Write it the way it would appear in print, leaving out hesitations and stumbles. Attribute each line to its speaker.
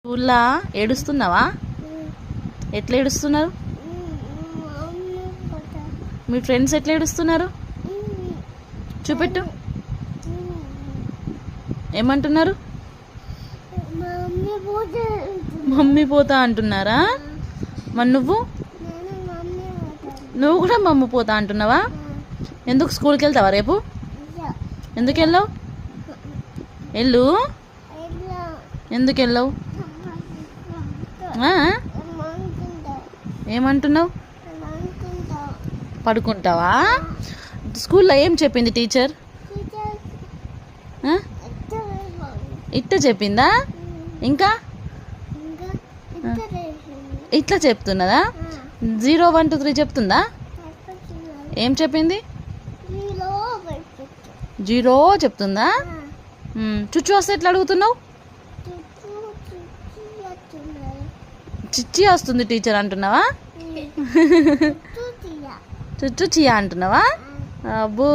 Speaker 1: స్కూల్లో ఏడుస్తున్నావా? ఎట్లా ఏడుస్తున్నారు? మీ ఫ్రెండ్స్ ఎట్లా ఏడుస్తున్నారు? చూపెట్టు. ఏమంటున్నారు? మమ్మీ పోతా అంటున్నారా? మరి నువ్వు కూడా మమ్మీ పోతా అంటున్నావా? ఎందుకు స్కూల్కి వెళ్తావా రేపు? ఎందుకు వెళ్ళావు? వెళ్ళు. ఎందుకు వెళ్ళావు? ఏమంటున్నావు? పడుకుంటావా? స్కూల్లో ఏం చెప్పింది టీచర్? ఇట్లా చెప్పిందా? ఇంకా ఇట్లా చెప్తున్నదా? 0 1 2 3 చెప్తుందా? ఏం చెప్పింది? 0 చెప్తుందా? చుచ్చు వస్తే ఎట్లా అడుగుతున్నావు? చిచ్చి వస్తుంది టీచర్ అంటున్నావా? చుచ్చు చియా అంటున్నావా? అబ్బో.